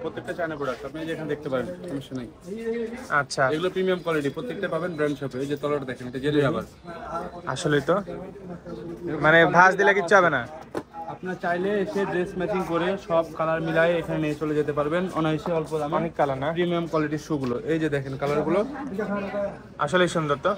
প্রত্যেকটা China product আপনি যেখানে দেখতে পারেন, সমস্যা নেই। আচ্ছা, এগুলো প্রিমিয়াম কোয়ালিটি, প্রত্যেকটা পাবেন ব্র্যান্ড শপে। এই যে তলাটা দেখেন, এটা জেলি রাবার। আসলেই তো, মানে ভাঁজ দিলে কিচ্ছু হবে না। আপনার চাইলে এসে ড্রেস ম্যাচিং করে সব কালার মিলায়ে এখানে নিয়ে চলে যেতে পারবেন অনায়াসে, অল্প দামে। অনেক কালার না, প্রিমিয়াম কোয়ালিটির শুগুলো এই যে দেখেন কালারগুলো, আসলেই সুন্দর তো।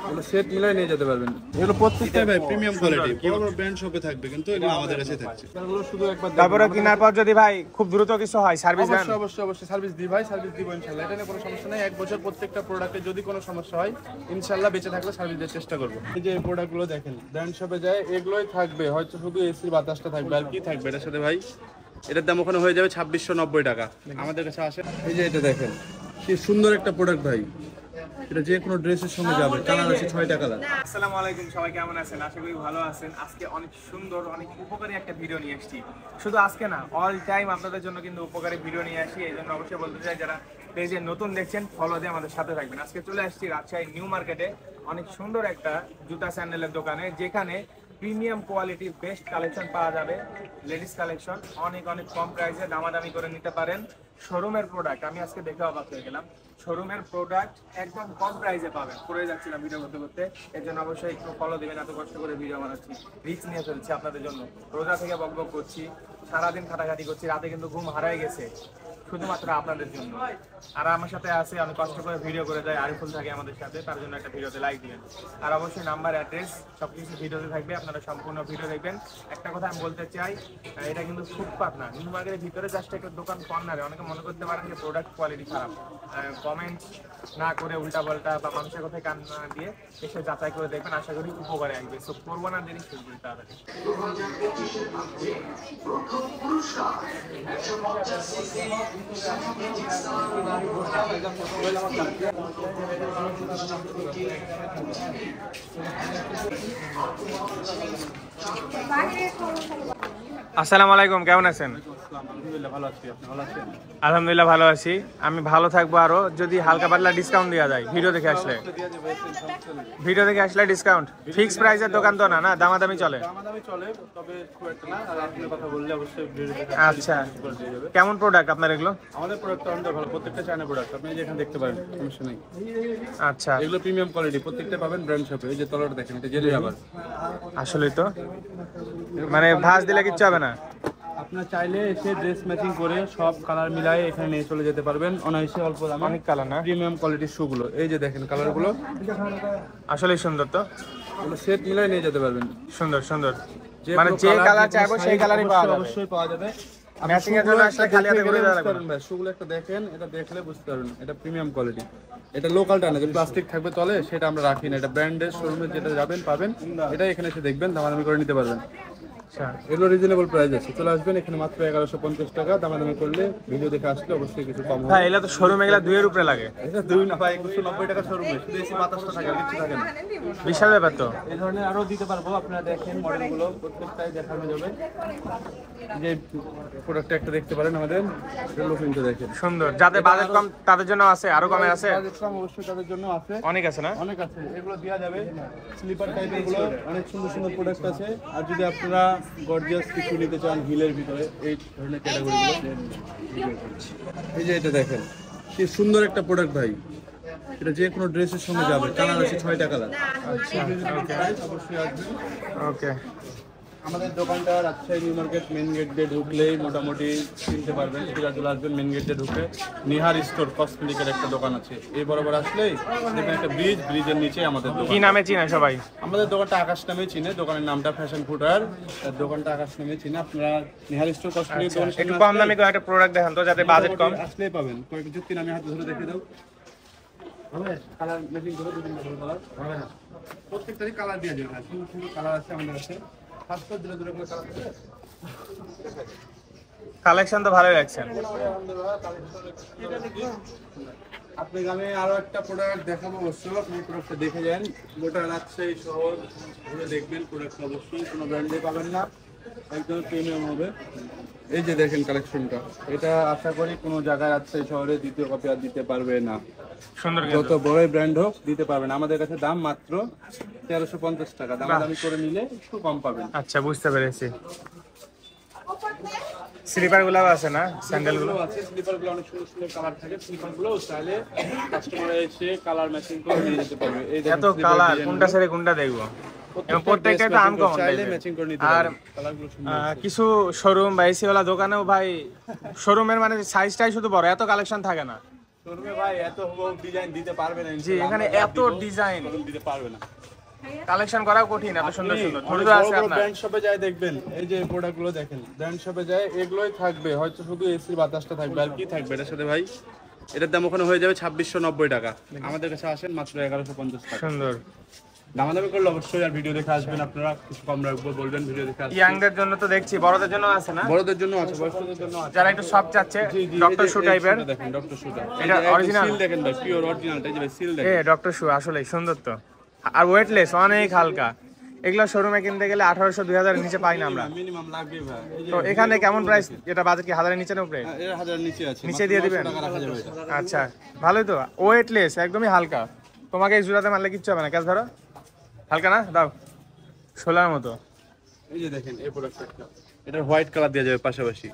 এগুলো সেট মিলাই নিয়ে যেতে পারবেন। এগুলো প্রত্যেকটাই ভাই প্রিমিয়াম কোয়ালিটি, বড় বড় ব্র্যান্ড শপে থাকবে কিন্তু এগুলো আমাদের কাছে থাকছে। এগুলো শুধু একবার তারপরে কেনার পর যদি ভাই খুব দ্রুত কিছু হয় সার্ভিস দেন? অবশ্যই সার্ভিস দিই ভাই, সার্ভিস দিব ইনশাআল্লাহ। এটা নিয়ে কোনো সমস্যা নাই। এক বছর প্রত্যেকটা প্রোডাক্টে যদি কোনো সমস্যা হয় ইনশাআল্লাহ বেঁচে থাকলে সার্ভিস দেওয়ার চেষ্টা করব। এই যে প্রোডাক্টগুলো দেখেন ব্র্যান্ড শপে যায় এগুলোই থাকবে, হয়তো শুধু এসির বাতাসটা থাকবে আর কি থাকবে এটার সাথে ভাই। এটার দাম ওখানে হয়ে যাবে 2690 টাকা। আমাদের কাছে আসে। এই যে এটা দেখেন কি সুন্দর একটা প্রোডাক্ট ভাই, এটা যে কোনো ড্রেসের সঙ্গে যাবে। কালার আছে 6টা কালার। আসসালামু আলাইকুম, সবাই কেমন আছেন? আশা করি ভালো আছেন। আজকে অনেক সুন্দর, অনেক উপকারী একটা ভিডিও নিয়ে এসেছি। শুধু আজকে না, অল টাইম আপনাদের জন্য কিন্তু উপকারী ভিডিও নিয়ে আসি। এই জন্য অবশ্যই বলতে চাই যারা পেজে নতুন দেখছেন ফলো দিয়ে আমাদের সাথে থাকবেন। আজকে চলে আসছি রাজশাহী নিউ মার্কেটে অনেক সুন্দর একটা জুতা স্যান্ডেলের দোকানে, যেখানে প্রিমিয়াম কোয়ালিটির বেস্ট কালেকশন পাওয়া যাবে। লেডিস কালেকশন অনেক অনেক কম প্রাইসে দামাদামি করে নিতে পারেন। শোরুমের প্রোডাক্ট আমি আজকে দেখে অবাক হয়ে গেলাম। শোরুমের প্রোডাক্ট একদম কম প্রাইসে পাবেন। করে যাচ্ছিলাম ভিডিও করতে করতে, এর জন্য অবশ্যই একটু ফলো দেবেন। এত কষ্ট করে ভিডিও বানাচ্ছি, রিস্ক নিয়ে ফেলছি আপনাদের জন্য। রোজা থেকে বকবক করছি, সারাদিন খাটাখাটি করছি, রাতে কিন্তু ঘুম হারাই গেছে শুধুমাত্র আপনাদের জন্য। আর আমার সাথে আছে, আমি কষ্ট করে ভিডিও করে দেয়, আরিফুল থাকে আমাদের সাথে, তার জন্য একটা ভিডিওতে লাইক দিবেন। আর অবশ্যই নাম্বার, অ্যাড্রেস সবকিছু ভিডিওতে থাকবে, আপনারা সম্পূর্ণ ভিডিও দেখবেন। একটা কথা আমি বলতে চাই, এটা কিন্তু ফুটপাত না, নিউ মার্কেটের ভিতরে জাস্ট একটা দোকান কর্নারে। অনেকে মনে করতে পারেন যে প্রোডাক্ট কোয়ালিটি খারাপ, কমেন্ট না করে উল্টাপাল্টা বা মানুষের কথায় কান না দিয়ে এসে যাচাই করে দেখবেন, আশা করি উপকারে আসবে। সো করবো না দেরি, শুরু করি তাড়াতাড়ি। আসসালামু আলাইকুম, কেমন আছেন? আলহামদুলিল্লাহ ভালো আছি। আমি ভালো থাকবো আরো যদি হালকা পাতলা ডিসকাউন্ট দেওয়া যায় ভিডিও দেখে আসলে। ভিডিও দেখে আসলে ডিসকাউন্ট, ফিক্স প্রাইসের দোকান তো না, না দামাদামি চলে? আচ্ছা, কেমন প্রোডাক্ট আপনার এগুলো? আমাদের প্রোডাক্ট আমাদের ভালো, প্রত্যেকটা চায়না প্রোডাক্ট আপনি যেখানে দেখতে পারেন, সমস্যা নেই। আচ্ছা, এগুলো প্রিমিয়াম কোয়ালিটি, প্রত্যেকটা পাবেন ব্র্যান্ড শপে। এই যে তলাটা দেখেন, এটা জেলি রাবার। আসলেই তো, মানে ভাঁজ দিলে কিচ্ছু হবে না। আপনার চাইলে এসে ড্রেস ম্যাচিং করে সব কালার মিলায়ে এখানে নিয়ে চলে যেতে পারবেন অনায়াসে, অল্প দামে। অনেক কালার না, প্রিমিয়াম কোয়ালিটির শুগুলো এই যে দেখেন কালারগুলো, আসলেই সুন্দর তো। এগুলো সেট মিলায়ে নিয়ে যেতে পারবেন। সুন্দর সুন্দর, মানে যে কালার চাইবো সেই কালারই পাওয়া যাবে। অবশ্যই পাওয়া যাবে। ম্যাচিং এর জন্য আসলে খালি হাতে ঘুরে যাওয়া লাগবে না। শুগুলো একটা দেখেন, এটা দেখলে বুঝতে পারবেন এটা প্রিমিয়াম কোয়ালিটি। এটা লোকালটা না যে প্লাস্টিক থাকবে তলে, সেটা আমরা রাখি না। এটা ব্র্যান্ডের শোরুমে যেটা যাবেন পাবেন, এটা এখানে এসে দেখবেন, দামাদামি করে নিতে পারবেন। এগুলো রিজনেবল প্রাইস আছে, চলে আসবেন এখানে মাত্র 1150 টাকা। দামাদামি করলে ভিডিও দেখে আসলে অবশ্যই কিছু কম হবে। হ্যাঁ, এগুলা তো শোরুমে এগুলা 2 এর উপরে লাগে। এটা 2 না ভাই, 190 টাকা শোরুমে, শুধু এসি বাতাসটা থাকে আর কিছু থাকে না। বিশাল ব্যাপার তো। এই ধরনের আরো দিতে পারবো, আপনারা দেখেন মডেলগুলো প্রত্যেকটাই দেখানো যাবে। যে প্রোডাক্টটা একটা দেখতে পারেন আমাদের, লুকিংটা দেখেন সুন্দর। যাদের বাজেট কম তাদের জন্য আছে, আরো কমে আছে। বাজেট কম অবশ্যই তাদের জন্য আছে, অনেক আছে না? অনেক আছে। এগুলো দেওয়া যাবে স্লিপার টাইপের, এগুলো অনেক সুন্দর সুন্দর প্রোডাক্ট আছে। আর যদি আপনারা গর্জিয়াস কিছু নিতে চান হিলের ভিতরে, এই ধরনের ক্যাটাগরিগুলো। এই যে এটা দেখেন কি সুন্দর একটা প্রোডাক্ট ভাই, এটা যে কোনো ড্রেসের সঙ্গে যাবে। কালার আছে 6টা কালার। অবশ্যই আসবেন। ওকে, আমাদের দোকানটা Rajshahi new market main gate দিয়ে ঢুকলেই মোটামুটি চিনতে পারবেন। সিরাজুল আসবেন, মেন গেট দিয়ে ঢুকে নিহার স্টোর কসমেটিকের একটা দোকান আছে। এই বরাবর আসলেই দেখবেন একটা ব্রিজ, ব্রিজের নিচে আমাদের দোকান। কি নামে চিনে সবাই? আমাদের দোকানটা আকাশ নামে চিনে, দোকানের নামটা ফ্যাশন ফুটার, দোকানটা আকাশ নামে চিনে। আপনারা নিহার স্টোর কসমেটিক দোকান একটু কম দামে একটা প্রোডাক্ট দেখান তো, যাতে বাজেট কম। আসলেই পাবেন। কয়েক যুক্তি নামে হাতে ধরে দেখে দাও, হবে কালার ম্যাচিং করে দুদিন কালার হবে না, প্রত্যেকটারই কালার দেওয়া যাবে। সুন্দর সুন্দর কালার আছে আমাদের কাছে। কালেকশন তো ভালোই রাখছেন। আপনাকে আমি আরো একটা প্রোডাক্ট দেখাবো, অবশ্যই আপনি প্রোডাক্টটা দেখে যান। গোটা রাজশাহী শহর ঘুরে দেখবেন প্রোডাক্ট, অবশ্যই কোনো ব্র্যান্ডে পাবেন না, একদম প্রিমিয়াম হবে। এই যে দেখেন কালেকশনটা, এটা আশা করি কোনো জায়গায় রাজশাহী শহরে দ্বিতীয় কপি আর দিতে পারবে না। সুন্দর, যত বড়ই ব্র্যান্ড হোক দিতে পারবেন। আমাদের কাছে দাম মাত্র 1350 টাকা, দামাদামি করে নিলে একটু কম পাবেন। আচ্ছা, বুঝতে পেরেছি। স্লিপার গুলাও আছে না, স্যান্ডেল গুলো আছে, স্লিপার গুলো অনেক সুন্দর সুন্দর কালার থাকে, স্লিপার গুলো চাইলে কাস্টমার এসে কালার ম্যাচিং করে নিয়ে যেতে পারবে। এই দেখেন এত কালার, কোনটা ছেড়ে কোনটা দেখবো, এবং প্রত্যেকটা তো আনকমন চাইলে ম্যাচিং করে নিতে আর পারবে, কালারগুলো সুন্দর। কিছু শোরুম বা এসি ওয়ালা দোকানেও ভাই শোরুমের মানে সাইজটাই শুধু বড়, এত কালেকশন থাকে না। শোরুমে ভাই এত ডিজাইন দিতে পারবে না, জি, এখানে এত ডিজাইন দিতে পারবে না, কালেকশন করা কঠিন, এত সুন্দর সুন্দর অনেক ধৈর্য বড় আছে বড় আপনার। ব্র্যান্ড শপে যায় দেখবেন, এই যে প্রোডাক্ট গুলো দেখেন, ব্র্যান্ড শপে যায় এগুলোই থাকবে, হয়তো শুধু এসির বাতাসটা থাকবে, আর কি থাকবে এটার সাথে ভাই? এটার দাম ওখানে হয়ে যাবে 2690 টাকা, আমাদের কাছে আসেন মাত্র 1150 টাকা। সুন্দর, দামাদামি করলে অবশ্যই, আর ভিডিও দেখে আসবেন আপনারা, কিছু কম রাখবো বলবেন, ভিডিও দেখে আসবেন। ইয়াংদের জন্য তো দেখছি, বড়দের জন্য আছে না? বড়দের জন্য আছে, বয়স্কদের জন্য আছে, যারা একটু সব চাচ্ছে, ডক্টর শু টাইপের। দেখেন ডক্টর শুটা, এটা original? সিল দেখেন ভাই, পিওর অরিজিনাল, এই যে ভাই সিল দেখেন। ডক্টর শু আসলে সুন্দর তো, আর ওয়েটলেস, অনেক হালকা। এগুলো শোরুমে কিনতে গেলে 1800 2000 নিচে পাই না আমরা। মিনিমাম লাগবে ভাই। এই যে তো এখানে কেমন প্রাইস? এটা বাজেট কি 1000 এর নিচে না উপরে? এর 1000 নিচে আছে, নিচে দিয়ে দিবেন? টাকা রাখা যাবে এটা। আচ্ছা, ভালোই তো, ওয়েটলেস, একদমই হালকা। তোমাকে এই জুড়াতে মারলে কিচ্ছু হবে না, ক্যাশ ধরো, হালকা না, দাও, শোলার মতো। এই যে দেখেন এই প্রোডাক্টটা, এটার হোয়াইট কালার দেওয়া যাবে পাশাপাশি।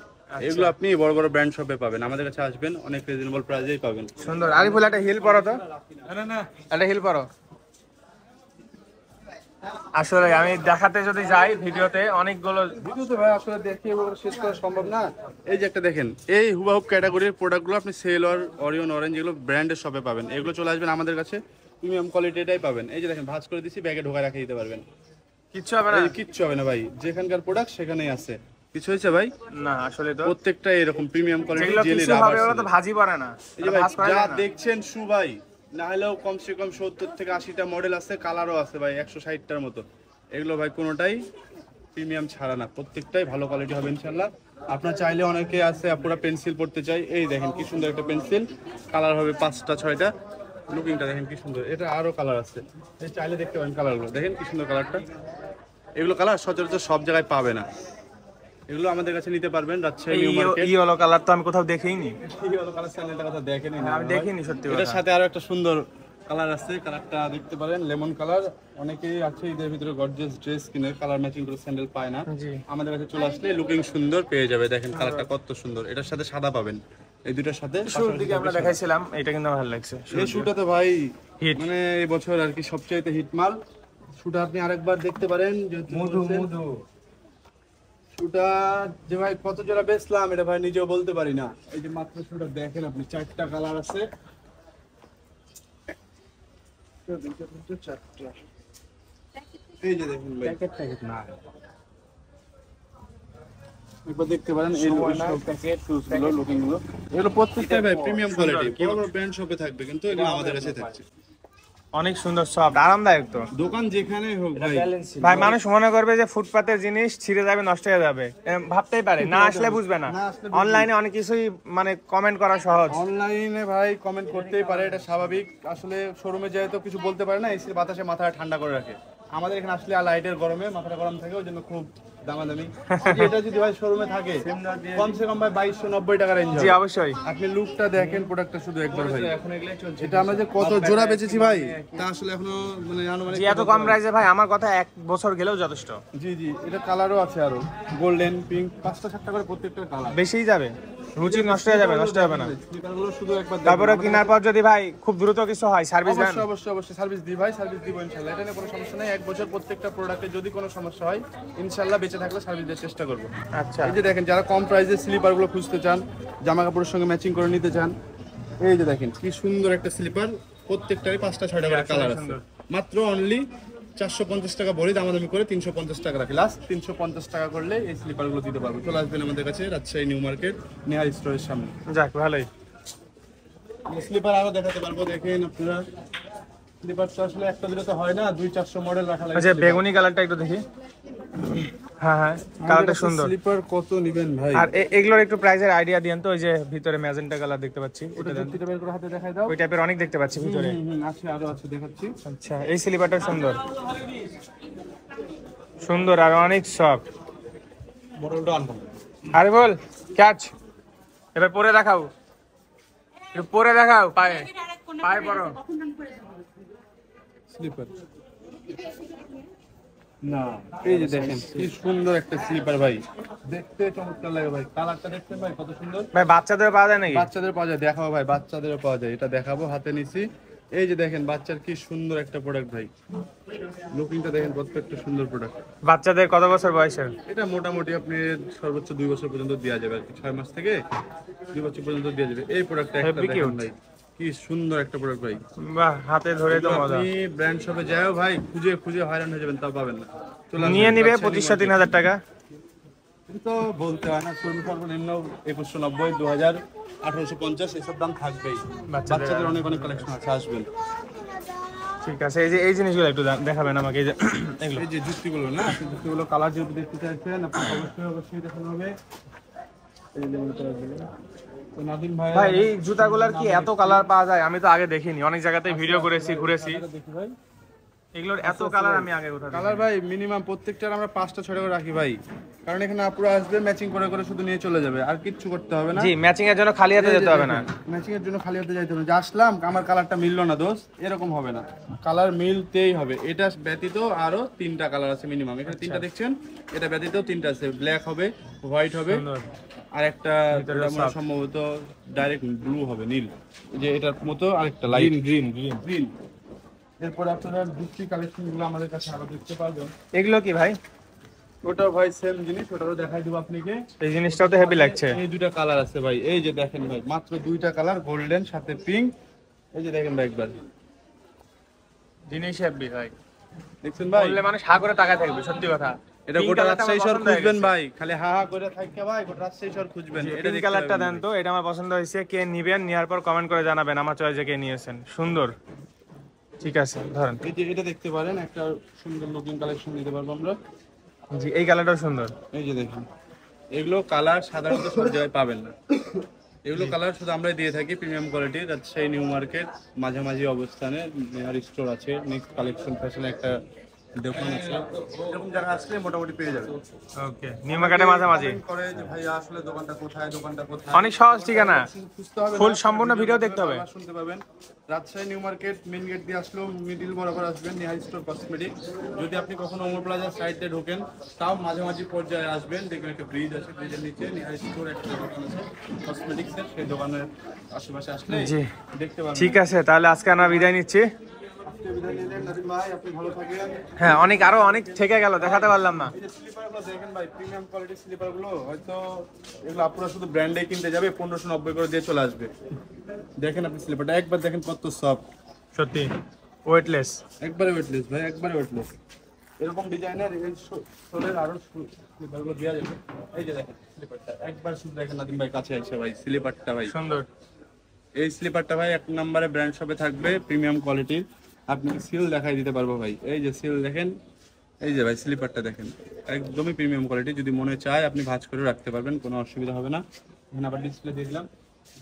এগুলো আপনি বড় বড় ব্র্যান্ড শপে পাবেন, আমাদের কাছে আসবেন অনেক রিজনেবল প্রাইসেই পাবেন। সুন্দর। আরিফুল, একটা হিল পরো তো, একটা হিল পরো। আসলে আমি দেখাতে যদি যাই ভিডিওতে অনেকগুলো, ভিডিওতে ভাই আসলে দেখিয়ে বলে শেষ করা সম্ভব না। এই যে একটা দেখেন, এই হুবাহুব ক্যাটাগরির প্রোডাক্টগুলো আপনি সেলর, অরিয়ন, অরেঞ্জ, এগুলো ব্র্যান্ডের শপে পাবেন। এগুলো চলে আসবেন আমাদের কাছে, প্রিমিয়াম কোয়ালিটিটাই পাবেন। এই যে দেখেন, ভাঁজ করে দিচ্ছি, ব্যাগে ঢোকায় রেখে দিতে পারবেন, কিচ্ছু হবে না। এই কিচ্ছু হবে না ভাই, যেখানকার প্রোডাক্ট সেখানেই আছে। কিছু হয়েছে ভাই? না আসলে তো প্রত্যেকটা এরকম প্রিমিয়াম কোয়ালিটি যেগুলো জেলি কিছু হবে ওগুলো রাবার। তো ভাজি পড়ে না, এই যে ভাই ভাজ করা যা যায় না। দেখছেন শু ভাই, না হলেও কমসে কম 70 থেকে 80টা মডেল আছে, কালারও আছে ভাই 160টার মতো। এগুলো ভাই কোনোটাই প্রিমিয়াম ছাড়া না, প্রত্যেকটাই ভালো কোয়ালিটি হবে ইনশাল্লাহ। আপনার চাইলে অনেকে আছে পুরো পেন্সিল পড়তে চাই, এই দেখেন কি সুন্দর একটা পেন্সিল, কালার হবে 5টা 6টা, লুকিংটা দেখেন কি সুন্দর, এটা আরো কালার আছে, এই চাইলে দেখতে পারেন কালারগুলো, দেখেন কি সুন্দর কালারটা। এগুলো কালার সচরাচর সব জায়গায় পাবে না, এগুলো আমাদের কাছে নিতে পারবেন রাজশাহী নিউ মার্কেট। এই হলো কালার তো আমি কোথাও দেখিনি, এই হলো কালার, চ্যানেলটা কথা দেখেনি না আমি দেখিনি সত্যি এটার কথা। সাথে আরো একটা সুন্দর কালার আছে, কালারটা দেখতে পারেন লেমন কালার। অনেকেই আছে এদের ভিতরে গর্জিয়াস ড্রেস কিনে কালার ম্যাচিং করে স্যান্ডেল পায় না, জি, আমাদের কাছে চলে আসলে লুকিং সুন্দর পেয়ে যাবে। দেখেন কালারটা কত সুন্দর, এটার সাথে সাদা পাবেন, এই দুটোর সাথে। শুরুর দিকে আমরা দেখাইছিলাম, এটা কিন্তু ভালো লাগছে। এই শুটা তো ভাই হিট, মানে এই বছর আর কি সবচেয়ে হিট মাল। শুটা আপনি আরেকবার দেখতে পারেন, মধু মধু। শুটা যে ভাই কত জোড়া বেচলাম এটা ভাই নিজেও বলতে পারি না। এই যে মাত্র শুটা দেখেন আপনি, 4টা কালার আছে, এই যে দেখুন ভাই, একবার দেখতে পারেন এই শুজ গুলো, লুকিং গুলো, এগুলো প্রত্যেকটাই ভাই প্রিমিয়াম কোয়ালিটি, বড় বড় ব্র্যান্ড শপে থাকবে, কিন্তু এগুলো আমাদের কাছে থাকছে। অনেক সুন্দর, সফট, আরামদায়ক তো। দোকান যেখানে হোক ভাই, ভাই মানুষ মনে করবে যে ফুটপাতের জিনিস ছিঁড়ে যাবে, নষ্ট হয়ে যাবে, ভাবতেই পারে না, আসলে বুঝবে না। অনলাইনে অনেক কিছুই মানে কমেন্ট করা সহজ, অনলাইনে ভাই কমেন্ট করতেই পারে, এটা স্বাভাবিক। আসলে শোরুমে যায় তো কিছু বলতে পারে না, এসির বাতাসে মাথা ঠান্ডা করে রাখে। আমাদের এখানে আসলে লাইটের গরমে মাথাটা গরম থাকে, ওই জন্য খুব দামাদামি। এটা যদি ভাই শোরুমে থাকে কমসে কম ভাই 2290 টাকা রেঞ্জ। জি অবশ্যই। আপনি লুকটা দেখেন, প্রোডাক্টটা শুধু একবার ভাই, এটা আমরা যে কত জোড়া বেচেছি ভাই তা আসলে এখনো মানে আনুমানিক জি, এত কম প্রাইসে ভাই আমার কথা 1 বছর গেলেও যথেষ্ট। জি জি, এটা কালারও আছে আরো, গোল্ডেন, পিঙ্ক, 5টা 7টা করে প্রত্যেকটা কালার। বেশিই যাবে, রুচি নষ্ট হয়ে যাবে, নষ্ট হবে না। স্লিপারগুলো শুধু একবার তারপরে কেনার পর যদি ভাই খুব দ্রুত কিছু হয়, সার্ভিস দেন? অবশ্যই অবশ্যই অবশ্যই সার্ভিস দিই ভাই, সার্ভিস দিব ইনশাআল্লাহ, এটা নিয়ে কোনো সমস্যা নাই। 1 বছর প্রত্যেকটা প্রোডাক্টে যদি কোনো সমস্যা হয় ইনশাআল্লাহ বেঁচে থাকলে সার্ভিস দেওয়ার চেষ্টা করব। আচ্ছা, এই যে দেখেন, যারা কম প্রাইসে স্লিপারগুলো খুঁজতে চান, জামা কাপড়ের সঙ্গে ম্যাচিং করে নিতে চান, এই যে দেখেন কি সুন্দর একটা স্লিপার, প্রত্যেকটারই 5টা 6টা করে কালার আছে, মাত্র অনলি 450 টাকা ভরি, দামাদামি করে 350 টাকা রাখি, লাস্ট 350 টাকা করলে এই স্লিপারগুলো দিতে পারবো। চলে আসবেন আমাদের কাছে রাজশাহী নিউ মার্কেট নেহা স্টোরের সামনে। যাক ভালোই। স্লিপার আরো দেখাতে পারবো, দেখেন আপনারা, স্লিপার তো আসলে একটা দিলে তো হয় না, 200-400 মডেল রাখা লাগে। আচ্ছা, বেগুনি কালারটা একটু দেখি। হ্যাঁ হ্যাঁ, কালারটা সুন্দর। স্লিপার কত নেবেন ভাই? আর এগুলোর একটু প্রাইসের আইডিয়া দেন তো। ওই যে ভিতরে ম্যাজেন্টা কালার দেখতে পাচ্ছি, ওটা যুক্তিটা বের করে হাতে দেখাই দাও। ওই টাইপের অনেক দেখতে পাচ্ছি ভিতরে। আছে, আরো আছে, দেখাচ্ছি। আচ্ছা, এই স্লিপারটা সুন্দর সুন্দর আর অনেক সফট। আরে বল ক্যাচ, এবার পরে দেখাও, একটু পরে দেখাও, পায়ে পায়ে পরো। স্লিপার না এই যে দেখেন কি সুন্দর একটা স্লিপার ভাই, দেখতে চমৎকার লাগে ভাই। কালারটা দেখতে ভাই কত সুন্দর। ভাই বাচ্চাদের পাওয়া যায় নাকি? বাচ্চাদের পাওয়া যায়, দেখাবো ভাই, বাচ্চাদেরও পাওয়া যায়। এটা দেখাবো, হাতে নিছি। এই যে দেখেন বাচ্চার কি সুন্দর একটা প্রোডাক্ট ভাই, লুকিংটা দেখেন প্রত্যেকটা সুন্দর প্রোডাক্ট। বাচ্চাদের কত বছর বয়সের? এটা মোটামুটি আপনি সর্বোচ্চ 2 বছর পর্যন্ত দেওয়া যাবে আর কি, 6 মাস থেকে 2 বছর পর্যন্ত দেওয়া যাবে। এই প্রোডাক্টটা একটা Heavy দেখেন cute। ভাই, কি সুন্দর একটা প্রোডাক্ট ভাই। বাহ, হাতে ধরে তো মজা। আপনি ব্র্যান্ড শপে যাও ভাই, খুঁজে খুঁজে হয়রান হয়ে যাবেন, তাও পাবেন না। চলে আসবেন, নিয়ে নিবে রাজশাহী 2500-3000 টাকা। তো বলতে হয় না, সর্বনিম্ন 2190, 2000, 1850 এসব দাম থাকবেই। বাচ্চাদের অনেক অনেক কালেকশন আছে, আসবেন। ঠিক আছে, এই জিনিসগুলো একটু দেখাবেন আমাকে, এই যে এগুলো। এই যে জুতিগুলো না, আপনি জুতিগুলো কালার যেহেতু দেখতে চাইছেন, আপনি অবশ্যই দেখানো হবে। এই যে তো নাদিম ভাই, ভাই এই জুতাগুলোর কি এত কালার পাওয়া যায়? আমি তো আগে দেখিনি, অনেক জায়গাতে ভিডিও করেছি, ঘুরেছি। দেখি ভাই, এগুলোর এত কালার আমি আগে কোথাও কালার ভাই মিনিমাম প্রত্যেকটার আমরা 5টা 6টা করে রাখি ভাই, কারণ এখানে আপুরা আসবে ম্যাচিং করে করে শুধু নিয়ে চলে যাবে, আর কিচ্ছু করতে হবে না। জি, ম্যাচিং এর জন্য খালি হাতে যেতে হবে না। ম্যাচিং এর জন্য খালি হাতে যাইতে হবে না, যে আসলাম আমার কালারটা মিললো না দোস্ত, এরকম হবে না। কালার মিলতেই হবে। এটা ব্যতীত আরো 3টা কালার আছে মিনিমাম, এখানে 3টা দেখছেন, এটা ব্যতীত 3টা আছে। ব্ল্যাক হবে, হোয়াইট হবে, আর একটা সম্ভবত ডাইরেক্ট ব্লু হবে, নীল, যে এটার মতো আরেকটা লাইট গ্রিন। এরপর আপনারা দুটি কালেকশন গুলো আমাদের কাছে আরো দেখতে পারবেন। এগুলো কি ভাই? ওটাও ভাই সেম জিনিস, ওটাও দেখাই দেবো আপনাকে। এই জিনিসটাও তো হেভি লাগছে। এই 2টা কালার আছে ভাই, এই যে দেখেন ভাই, মাত্র 2টা কালার, গোল্ডেন সাথে পিঙ্ক। এই যে দেখেন ভাই একবার, জিনিস হেভি ভাই, দেখছেন ভাই, বললে মানুষ হা করে তাকায় থাকবে, সত্যি কথা। এটা গোটা রাজশাহী শহর খুঁজবেন ভাই, খালি হা হা করে থাকবে ভাই, গোটা রাজশাহী শহর খুঁজবেন। এটা এই কালারটা দেন তো, এটা আমার পছন্দ হয়েছে। কে নিবেন, নেওয়ার পর কমেন্ট করে জানাবেন আমার চয়েসে কে নিয়েছেন। সুন্দর, ঠিক আছে ধরেন। এই যে এটা দেখতে পারেন, একটা সুন্দর লুকিং কালেকশন দিতে পারবো আমরা। জি, এই কালারটাও সুন্দর। এই যে দেখেন, এগুলো কালার সাধারণত সব জায়গায় পাবেন না, এগুলো কালার শুধু আমরাই দিয়ে থাকি, প্রিমিয়াম কোয়ালিটির। রাজশাহী নিউ মার্কেট মাঝামাঝি অবস্থানে নেহার স্টোর আছে, নেক্সট কালেকশন ফ্যাশনে একটা দোকান আছে, এরকম যারা আসলে মোটামুটি পেয়ে যাবে। ওকে, নিউ মার্কেটের মাঝামাঝি। করে যে ভাই আসলে দোকানটা কোথায়, দোকানটা কোথায়, অনেক সহজ ঠিকানা, খুঁজতে হবে না, ফুল সম্পূর্ণ ভিডিও দেখতে হবে। আবার শুনতে পাবেন। Rajshahi new market main gate দিয়ে আসলেও মিডিল বরাবর আসবেন, নেহার স্টোর কসমেটিক। যদি আপনি কখনো ওমর প্লাজার সাইডে ঢোকেন, তাও মাঝামাঝি পর্যায়ে আসবেন, দেখবেন একটা ব্রিজ আছে, ব্রিজের নিচে নেহার স্টোর একটা দোকান আছে কসমেটিক্সের, সেই দোকানের আশেপাশে আসলে জি দেখতে পাবেন। ঠিক আছে, তাহলে আজকে আমরা বিদায় নিচ্ছি। বিদায় নিলেন নাদিম ভাই, আপনি ভালো থাকেন। হ্যাঁ, আরো অনেক থেকে গেল, দেখাতে পারলাম না। এই যে স্লিপারগুলো দেখেন ভাই, প্রিমিয়াম কোয়ালিটির স্লিপারগুলো, হয়তো এগুলো আপনারা শুধু ব্র্যান্ডে কিনতে যাবে 1590 করে দিয়ে চলে আসবে। দেখেন আপনি স্লিপারটা একবার দেখেন, কত সফট, সত্যি ওয়েটলেস। একবারে ওয়েটলেস ভাই, একবারে ওয়েটলেস। এরকম ডিজাইনের এই সোলের আরো স্লিপারগুলো দেওয়া যাবে। এই যে দেখেন স্লিপারটা একবার শুধু দেখেন নাদিম ভাই, কাছে আসে ভাই, স্লিপারটা ভাই সুন্দর। এই স্লিপারটা ভাই 1 নম্বরে ব্র্যান্ড শপে থাকবে, প্রিমিয়াম কোয়ালিটির। আপনাকে সিল দেখাই দিতে পারবো ভাই, এই যে সিল দেখেন, এই যে ভাই স্লিপারটা দেখেন, একদমই প্রিমিয়াম কোয়ালিটি। যদি মনে চায় আপনি ভাঁজ করে রাখতে পারবেন, কোনো অসুবিধা হবে না। এখানে আবার ডিসপ্লে দিয়ে দিলাম।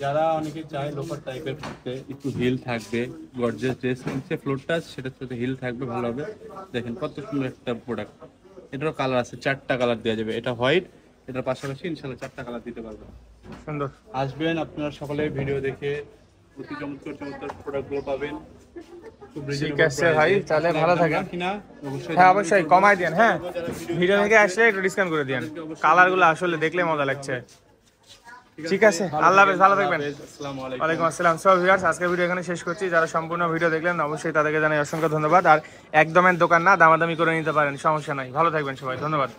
যারা অনেকে চায় লোফার টাইপের পড়তে, একটু হিল থাকবে, গর্জিয়াস ড্রেস কিনছে, ফ্লোরটা সেটার সাথে হিল থাকবে, ভালো হবে। দেখেন কত সুন্দর একটা প্রোডাক্ট। এটারও কালার আছে, 4টা কালার দেওয়া যাবে। এটা হোয়াইট, এটার পাশাপাশি ইনশাল্লাহ 4টা কালার দিতে পারবো। সুন্দর। আসবেন আপনারা সকলে, ভিডিও দেখে অতি চমৎকার চমৎকার প্রোডাক্টগুলো পাবেন। ঠিক আছে ভাই, তাহলে ভালো থাকেন। কিনা অবশ্যই, হ্যাঁ অবশ্যই কমাই দেন। হ্যাঁ, ভিডিও থেকে আসলে একটু ডিসকাউন্ট করে দেন। কালারগুলো আসলে দেখলে মজা লাগছে। ঠিক আছে, আল্লাহ হাফেজ, ভালো থাকবেন। আসসালামু আলাইকুম। ওয়ালাইকুম আসসালাম। সব ভিউয়ার্স, আজকের ভিডিও এখানে শেষ করছি। যারা সম্পূর্ণ ভিডিও দেখলেন অবশ্যই তাদেরকে জানাই অসংখ্য ধন্যবাদ। আর একদমের দোকান না, দামাদামি করে নিতে পারেন, সমস্যা নাই। ভালো থাকবেন সবাই, ধন্যবাদ।